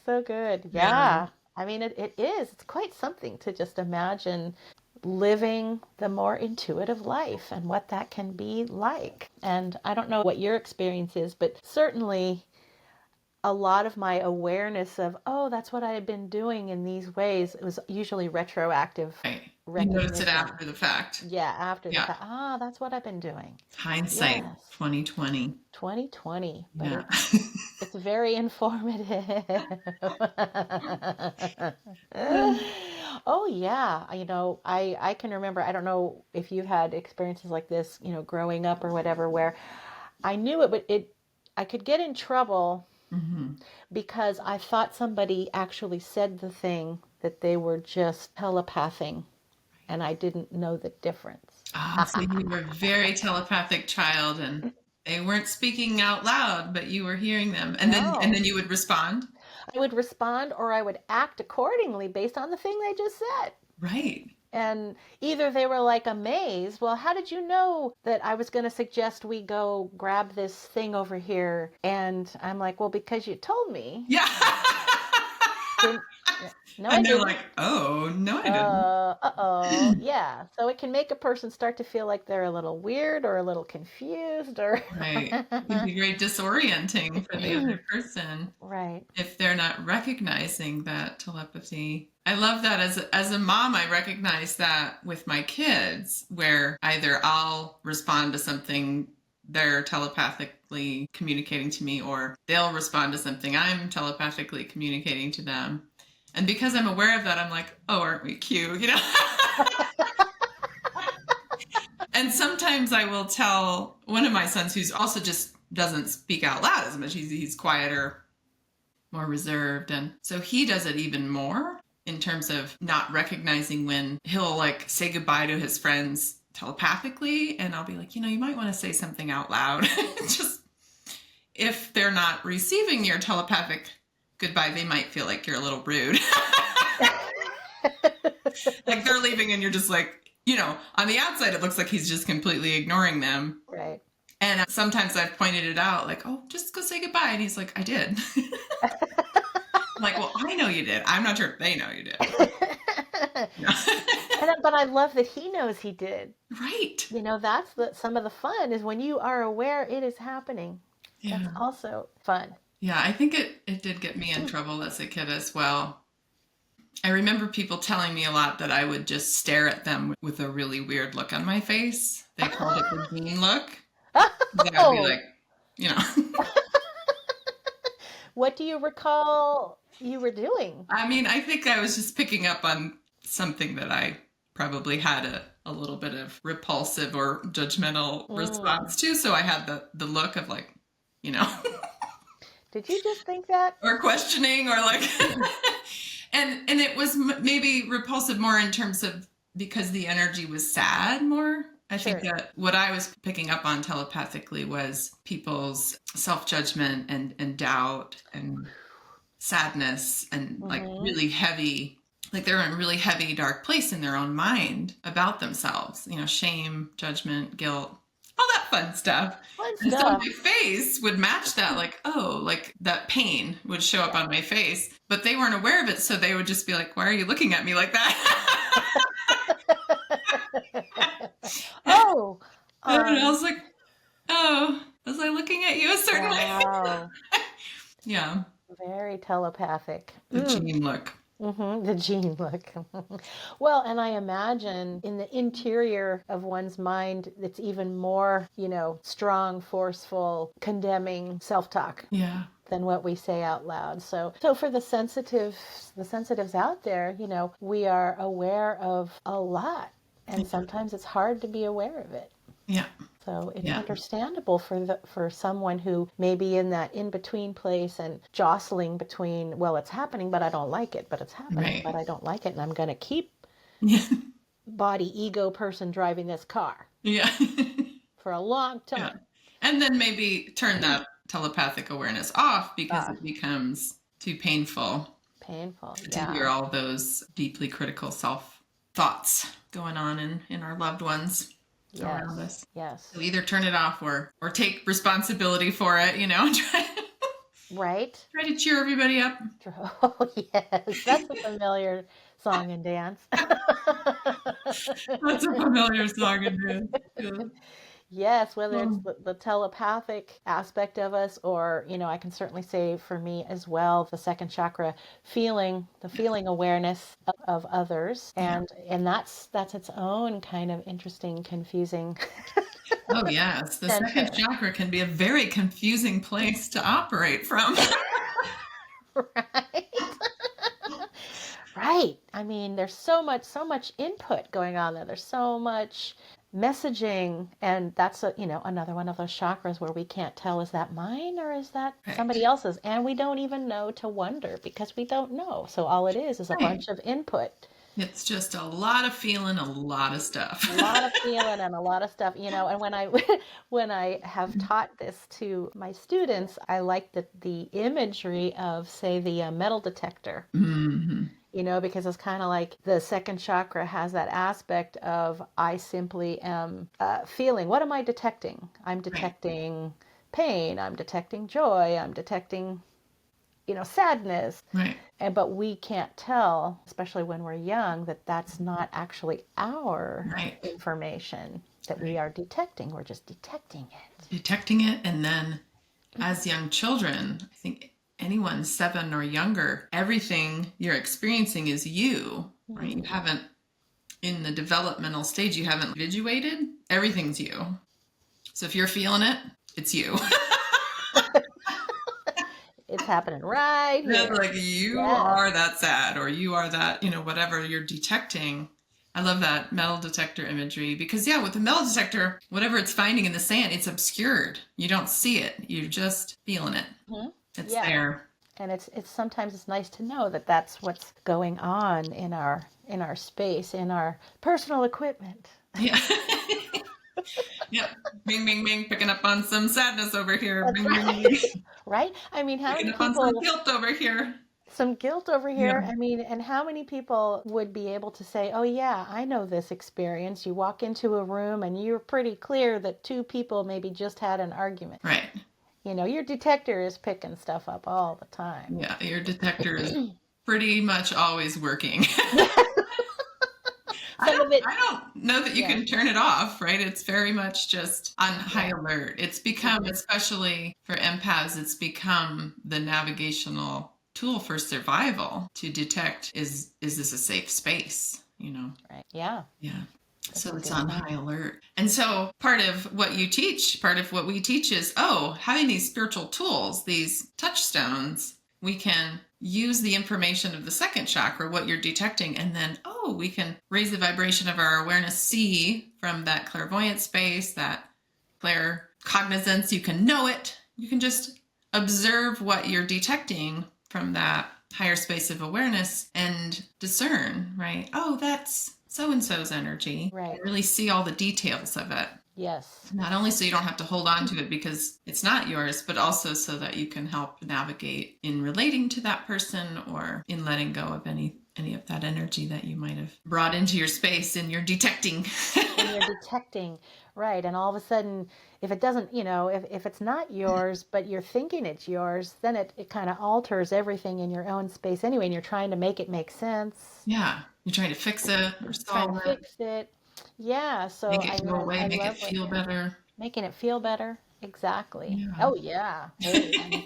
So good. Yeah. Yeah. I mean, it is. It's quite something to just imagine living the more intuitive life and what that can be like. And I don't know what your experience is, but certainly a lot of my awareness of, oh, that's what I had been doing in these ways, it was usually retroactive Right. You notice it recognition. after the fact. Yeah, after the Yeah. fact. Ah, that's what I've been doing. Hindsight Yes. 2020. 2020, but Yeah. it's very informative. Oh yeah, I can remember, I don't know if you've had experiences like this, growing up or whatever, where I knew I could get in trouble Hmm. because I thought somebody actually said the thing that they were just telepathing and I didn't know the difference. So you were a very telepathic child and they weren't speaking out loud, but you were hearing them. And then No. you would respond. I would respond or I would act accordingly based on the thing they just said. Right. And either they were like amazed, well, how did you know that I was going to suggest we go grab this thing over here? And I'm like, well, because you told me. Yeah. Didn't, no, I And they're didn't. like, oh, no, I didn't. Uh-oh. Yeah. So it can make a person start to feel like they're a little weird or a little confused or Right. It can be very disorienting for the other person right. if they're not recognizing that telepathy. I love that as a mom, I recognize that with my kids, where either I'll respond to something they're telepathically communicating to me, or they'll respond to something I'm telepathically communicating to them. And because I'm aware of that, I'm like, oh, aren't we cute? And sometimes I will tell one of my sons, who's also just doesn't speak out loud as much. He's quieter, more reserved. And so he does it even more in terms of not recognizing when he'll like say goodbye to his friends telepathically. And I'll be like, you might want to say something out loud. Just if they're not receiving your telepathic goodbye, they might feel like you're a little rude. Like they're leaving and you're just like, on the outside, it looks like he's just completely ignoring them. Right. And sometimes I've pointed it out, like, oh, just go say goodbye. And he's like, I did. I'm like, well, I know you did. I'm not sure if they know you did. But I love that he knows he did. Right. That's some of the fun is when you are aware it is happening. Yeah. That's also fun. Yeah, I think it did get me in trouble as a kid as well. I remember people telling me a lot that I would just stare at them with a really weird look on my face. They called it the Jean look. That I'd be like, What do you recall you were doing? I mean, I think I was just picking up on something that I probably had a little bit of repulsive or judgmental response to. So I had the look of like, Did you just think that? or questioning or like, and it was maybe repulsive more in terms of because the energy was sad more. I think that what I was picking up on telepathically was people's self-judgment and doubt and sadness and like really heavy, like they're in a really heavy, dark place in their own mind about themselves, shame, judgment, guilt, all that fun stuff. And so my face would match that, like, oh, like that pain would show up on my face, but they weren't aware of it. So they would just be like, why are you looking at me like that? Oh. And I was like, oh, was I looking at you a certain way? Yeah. Very telepathic. The Jean look. The Jean look. Well, and I imagine in the interior of one's mind, it's even more, strong, forceful, condemning self-talk. Yeah. Than what we say out loud. So for the sensitives out there, we are aware of a lot, and sometimes it's hard to be aware of it. Yeah. So it's understandable for someone who may be in that in-between place and jostling between, well, it's happening, but I don't like it, but it's happening, but I don't like it, and I'm going to keep body, ego person driving this car. Yeah. For a long time. Yeah. And then maybe turn that telepathic awareness off because it becomes too painful. To hear all those deeply critical self-thoughts going on in our loved ones. Around us. Yes. So either turn it off or take responsibility for it, Right? Try to cheer everybody up. Oh, yes. That's a familiar song and dance. That's a familiar song and dance. Yeah. Yes, whether it's Oh, the telepathic aspect of us, or, I can certainly say for me as well, the second chakra the feeling awareness of others. yeah. And that's its own kind of interesting, confusing Oh, yes. The second center. chakra can be a very confusing place to operate from. Right? Right. I mean, there's so much input going on there. There's so much messaging, and that's another one of those chakras where we can't tell, is that mine or is that Right. somebody else's? And we don't even know to wonder because we don't know. So all it is a Right. bunch of input, It's just a lot of feeling, a lot of stuff. a lot of feeling and a lot of stuff, and when I when I have taught this to my students, I like the imagery of, say, the metal detector. Hmm. Because it's kind of like the second chakra has that aspect of, I simply am feeling. What am I detecting? I'm Right. detecting pain. I'm detecting joy. I'm detecting, sadness. Right. But we can't tell, especially when we're young, that that's not actually our Right. information that we Right. are detecting. We're just detecting it. Detecting it. And then as young children, I think anyone 7 or younger, everything you're experiencing is you, right? You Mhm. haven't, in the developmental stage, you haven't individuated. Everything's you. So if you're feeling it, it's you. It's happening right That's here. like you Yes. are that sad, or you are that, whatever you're detecting. I love that metal detector imagery because, yeah, with the metal detector, whatever it's finding in the sand, it's obscured. You don't see it. You're just feeling it. Mhm. It's Yeah. there. And it's sometimes it's nice to know that that's what's going on in our space, in our personal equipment. Yeah. Yep. Bing, bing, bing. Picking up on some sadness over here. That's Bing, right. bing, bing. Right? I mean, how Picking many up on some people, guilt over here. some guilt over Yeah. here? I mean, and how many people would be able to say, "Oh yeah, I know this experience. You walk into a room and you're pretty clear that two people maybe just had an argument." Right. Your detector is picking stuff up all the time. Yeah. Your detector is pretty much always working. I Some of don't it, I don't know that you yeah. can turn it off, right? It's very much just on high Yeah. alert. It's become, Hmm. especially for empaths, it's become the navigational tool for survival to detect, is this a safe space, Right. Yeah. Yeah. That's a So it's good on point. high alert. And so part of what you teach, part of what we teach is, having these spiritual tools, these touchstones, we can use the information of the second chakra, what you're detecting, and then, we can raise the vibration of our awareness, see from that clairvoyant space, that clair cognizance, you can know it. You can just observe what you're detecting from that higher space of awareness and discern, right? Oh, that's so and so's energy, and Right. really see all the details of it. Yes. Not only so you don't have to hold on to it because it's not yours, but also so that you can help navigate in relating to that person or in letting go of any of that energy that you might have brought into your space in your detecting. And you're detecting, right? And all of a sudden, if it doesn't, if it's not yours, but you're thinking it's yours, then it kind of alters everything in your own space anyway, and you're trying to make it make sense, Yeah, you're trying to fix it or trying to solve it, fix it. Yeah, so make I it mean, go away, I make it love what feel you're better. making it feel better. Exactly. Yeah. Oh yeah. Hey, and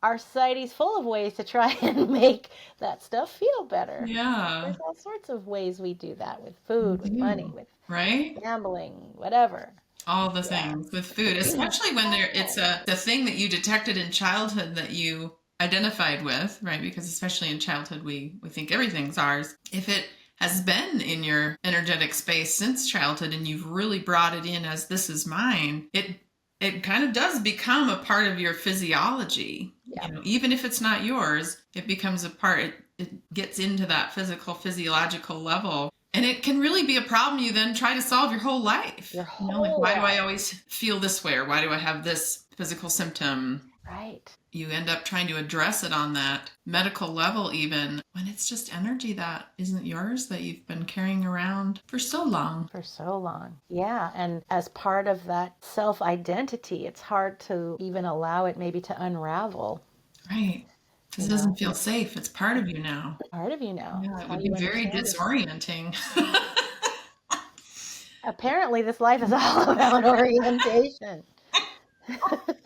our society's full of ways to try and make that stuff feel better. Yeah, There's all sorts of ways we do that, with food, we with money, do. with Right? gambling, whatever. All the Yeah. things with food, especially when it's the thing that you detected in childhood that you identified with, right? Because especially in childhood, we think everything's ours. If it has been in your energetic space since childhood and you've really brought it in as this is mine, it kind of does become a part of your physiology. Yeah. Even if it's not yours, it becomes a part. It gets into that physiological level. And it can really be a problem you then try to solve your whole life. Your Like, whole why do I life. always feel this way? Or why do I have this physical symptom? Right. You end up trying to address it on that medical level, even when it's just energy that isn't yours, that you've been carrying around for so long. For so long. Yeah. And as part of that self identity, it's hard to even allow it maybe to unravel. Right. Because you it know, doesn't feel safe. It's part of you now. part of you now. Yeah, It's it how would be you very understand it. disorienting. Apparently, this life is all about orientation.